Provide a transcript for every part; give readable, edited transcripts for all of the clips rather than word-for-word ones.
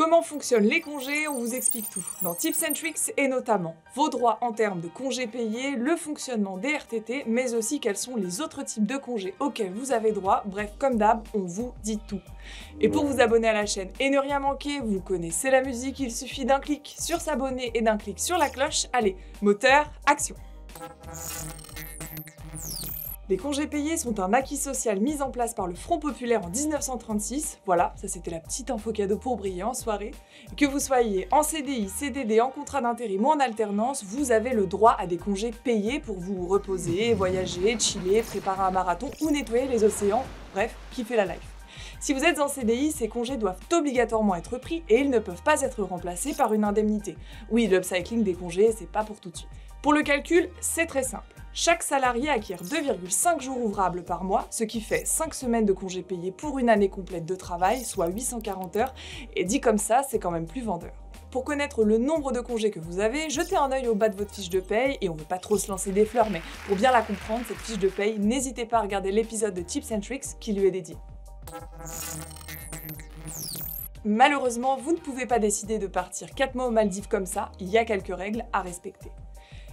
Comment fonctionnent les congés? On vous explique tout. Dans Tips and Tricks et notamment vos droits en termes de congés payés, le fonctionnement des RTT, mais aussi quels sont les autres types de congés auxquels vous avez droit. Bref, comme d'hab, on vous dit tout. Et pour vous abonner à la chaîne et ne rien manquer, vous connaissez la musique, il suffit d'un clic sur s'abonner et d'un clic sur la cloche. Allez, moteur, action! Les congés payés sont un acquis social mis en place par le Front populaire en 1936. Voilà, ça c'était la petite info cadeau pour briller en soirée. Que vous soyez en CDI, CDD, en contrat d'intérim ou en alternance, vous avez le droit à des congés payés pour vous reposer, voyager, chiller, préparer un marathon ou nettoyer les océans. Bref, kiffer la life. Si vous êtes en CDI, ces congés doivent obligatoirement être pris et ils ne peuvent pas être remplacés par une indemnité. Oui, l'upcycling des congés, c'est pas pour tout de suite. Pour le calcul, c'est très simple. Chaque salarié acquiert 2,5 jours ouvrables par mois, ce qui fait 5 semaines de congés payés pour une année complète de travail, soit 840 heures, et dit comme ça, c'est quand même plus vendeur. Pour connaître le nombre de congés que vous avez, jetez un œil au bas de votre fiche de paye, et on veut pas trop se lancer des fleurs, mais pour bien la comprendre, cette fiche de paye, n'hésitez pas à regarder l'épisode de Tips and Tricks qui lui est dédié. Malheureusement, vous ne pouvez pas décider de partir 4 mois aux Maldives comme ça, il y a quelques règles à respecter.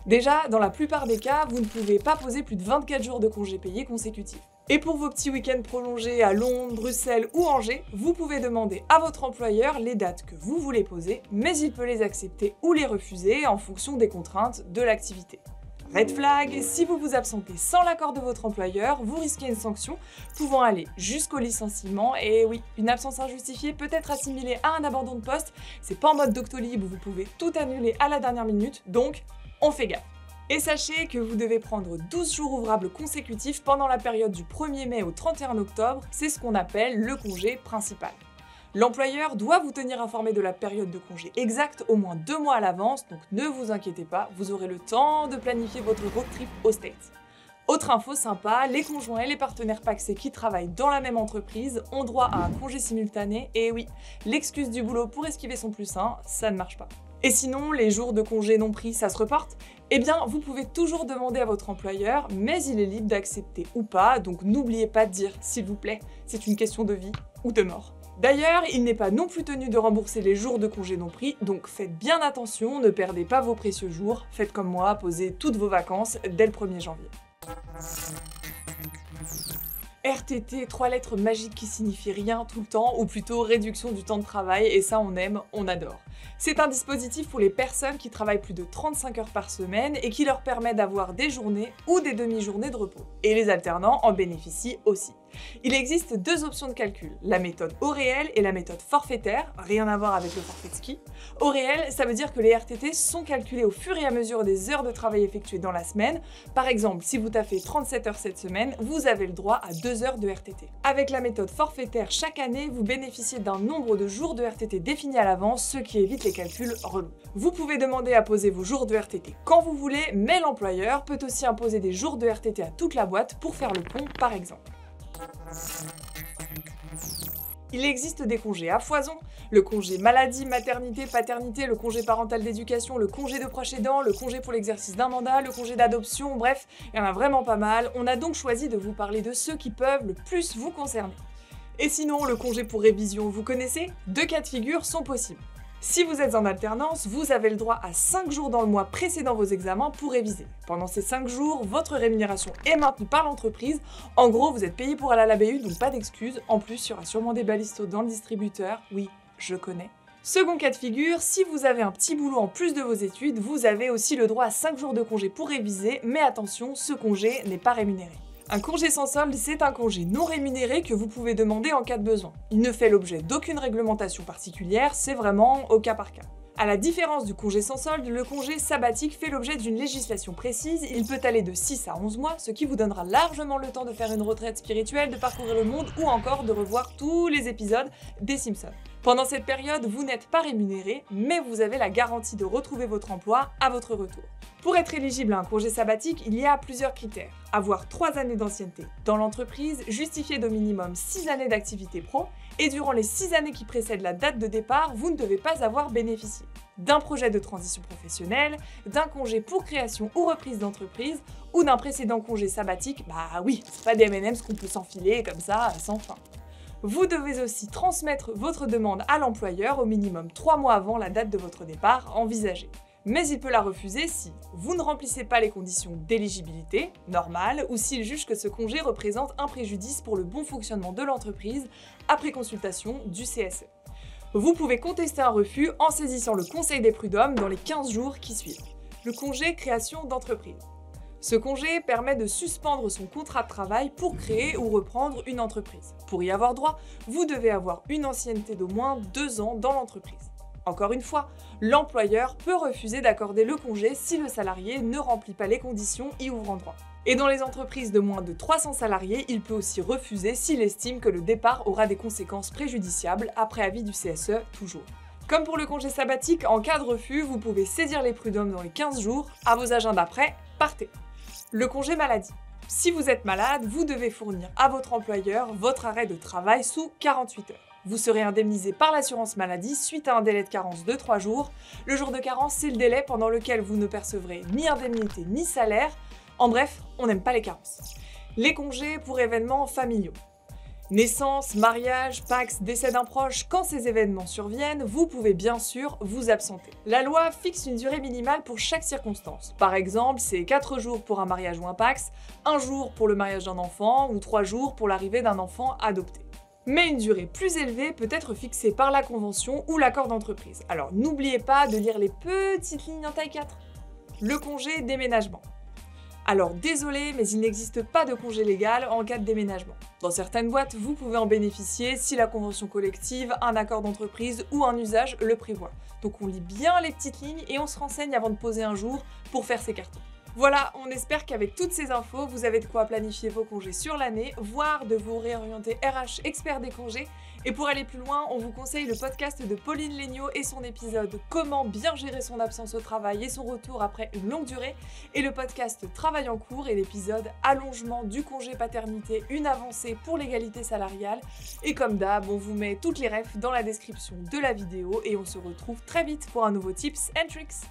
Déjà, dans la plupart des cas, vous ne pouvez pas poser plus de 24 jours de congés payés consécutifs. Et pour vos petits week-ends prolongés à Londres, Bruxelles ou Angers, vous pouvez demander à votre employeur les dates que vous voulez poser, mais il peut les accepter ou les refuser en fonction des contraintes de l'activité. Red flag, si vous vous absentez sans l'accord de votre employeur, vous risquez une sanction pouvant aller jusqu'au licenciement. Et oui, une absence injustifiée peut être assimilée à un abandon de poste. C'est pas en mode Doctolib où vous pouvez tout annuler à la dernière minute, donc on fait gaffe. Et sachez que vous devez prendre 12 jours ouvrables consécutifs pendant la période du 1er mai au 31 octobre, c'est ce qu'on appelle le congé principal. L'employeur doit vous tenir informé de la période de congé exacte au moins 2 mois à l'avance, donc ne vous inquiétez pas, vous aurez le temps de planifier votre road trip aux States. Autre info sympa, les conjoints et les partenaires pacsés qui travaillent dans la même entreprise ont droit à un congé simultané, et oui, l'excuse du boulot pour esquiver son plus un, ça ne marche pas. Et sinon, les jours de congé non pris, ça se reporte? Eh bien, vous pouvez toujours demander à votre employeur, mais il est libre d'accepter ou pas, donc n'oubliez pas de dire « s'il vous plaît », c'est une question de vie ou de mort. D'ailleurs, il n'est pas non plus tenu de rembourser les jours de congé non pris, donc faites bien attention, ne perdez pas vos précieux jours, faites comme moi, posez toutes vos vacances dès le 1er janvier. RTT, 3 lettres magiques qui signifient rien tout le temps, ou plutôt réduction du temps de travail, et ça on aime, on adore. C'est un dispositif pour les personnes qui travaillent plus de 35 heures par semaine et qui leur permet d'avoir des journées ou des demi-journées de repos. Et les alternants en bénéficient aussi. Il existe 2 options de calcul, la méthode au réel et la méthode forfaitaire, rien à voir avec le forfait de ski. Au réel, ça veut dire que les RTT sont calculés au fur et à mesure des heures de travail effectuées dans la semaine. Par exemple, si vous taffez 37 heures cette semaine, vous avez le droit à 2 heures de RTT. Avec la méthode forfaitaire, chaque année, vous bénéficiez d'un nombre de jours de RTT défini à l'avance, ce qui évite les calculs relous. Vous pouvez demander à poser vos jours de RTT quand vous voulez, mais l'employeur peut aussi imposer des jours de RTT à toute la boîte pour faire le pont, par exemple. Il existe des congés à foison, le congé maladie, maternité, paternité, le congé parental d'éducation, le congé de proche aidant, le congé pour l'exercice d'un mandat, le congé d'adoption, bref, il y en a vraiment pas mal. On a donc choisi de vous parler de ceux qui peuvent le plus vous concerner. Et sinon, le congé pour révision, vous connaissez? 2 cas de figure sont possibles. Si vous êtes en alternance, vous avez le droit à 5 jours dans le mois précédant vos examens pour réviser. Pendant ces 5 jours, votre rémunération est maintenue par l'entreprise. En gros, vous êtes payé pour aller à la BU, donc pas d'excuses. En plus, il y aura sûrement des balistos dans le distributeur. Oui, je connais. Second cas de figure, si vous avez un petit boulot en plus de vos études, vous avez aussi le droit à 5 jours de congé pour réviser, mais attention, ce congé n'est pas rémunéré. Un congé sans solde, c'est un congé non rémunéré que vous pouvez demander en cas de besoin. Il ne fait l'objet d'aucune réglementation particulière, c'est vraiment au cas par cas. À la différence du congé sans solde, le congé sabbatique fait l'objet d'une législation précise, il peut aller de 6 à 11 mois, ce qui vous donnera largement le temps de faire une retraite spirituelle, de parcourir le monde ou encore de revoir tous les épisodes des Simpsons. Pendant cette période, vous n'êtes pas rémunéré, mais vous avez la garantie de retrouver votre emploi à votre retour. Pour être éligible à un congé sabbatique, il y a plusieurs critères. Avoir 3 années d'ancienneté dans l'entreprise, justifier d'au minimum 6 années d'activité pro, et durant les 6 années qui précèdent la date de départ, vous ne devez pas avoir bénéficié d'un projet de transition professionnelle, d'un congé pour création ou reprise d'entreprise, ou d'un précédent congé sabbatique. Bah oui, c'est pas des M&M's qu'on peut s'enfiler comme ça sans fin. Vous devez aussi transmettre votre demande à l'employeur au minimum 3 mois avant la date de votre départ envisagée. Mais il peut la refuser si vous ne remplissez pas les conditions d'éligibilité, normales, ou s'il juge que ce congé représente un préjudice pour le bon fonctionnement de l'entreprise après consultation du CSE. Vous pouvez contester un refus en saisissant le Conseil des prud'hommes dans les 15 jours qui suivent. Le congé création d'entreprise. Ce congé permet de suspendre son contrat de travail pour créer ou reprendre une entreprise. Pour y avoir droit, vous devez avoir une ancienneté d'au moins 2 ans dans l'entreprise. Encore une fois, l'employeur peut refuser d'accorder le congé si le salarié ne remplit pas les conditions y ouvrant droit. Et dans les entreprises de moins de 300 salariés, il peut aussi refuser s'il estime que le départ aura des conséquences préjudiciables après avis du CSE toujours. Comme pour le congé sabbatique, en cas de refus, vous pouvez saisir les prud'hommes dans les 15 jours, à vos agendas prêts, partez. Le congé maladie. Si vous êtes malade, vous devez fournir à votre employeur votre arrêt de travail sous 48 heures. Vous serez indemnisé par l'assurance maladie suite à un délai de carence de 3 jours. Le jour de carence, c'est le délai pendant lequel vous ne percevrez ni indemnité ni salaire. En bref, on n'aime pas les carences. Les congés pour événements familiaux. Naissance, mariage, Pacs, décès d'un proche, quand ces événements surviennent, vous pouvez bien sûr vous absenter. La loi fixe une durée minimale pour chaque circonstance. Par exemple, c'est 4 jours pour un mariage ou un Pacs, 1 jour pour le mariage d'un enfant ou 3 jours pour l'arrivée d'un enfant adopté. Mais une durée plus élevée peut être fixée par la convention ou l'accord d'entreprise. Alors n'oubliez pas de lire les petites lignes en taille 4. Le congé déménagement. Alors désolé, mais il n'existe pas de congé légal en cas de déménagement. Dans certaines boîtes, vous pouvez en bénéficier si la convention collective, un accord d'entreprise ou un usage le prévoit. Donc on lit bien les petites lignes et on se renseigne avant de poser un jour pour faire ses cartons. Voilà, on espère qu'avec toutes ces infos, vous avez de quoi planifier vos congés sur l'année, voire de vous réorienter RH expert des congés. Et pour aller plus loin, on vous conseille le podcast de Pauline Léniaud et son épisode « Comment bien gérer son absence au travail et son retour après une longue durée » et le podcast « Travail en cours » et l'épisode « Allongement du congé paternité, une avancée pour l'égalité salariale ». Et comme d'hab, on vous met toutes les refs dans la description de la vidéo et on se retrouve très vite pour un nouveau Tips and Tricks.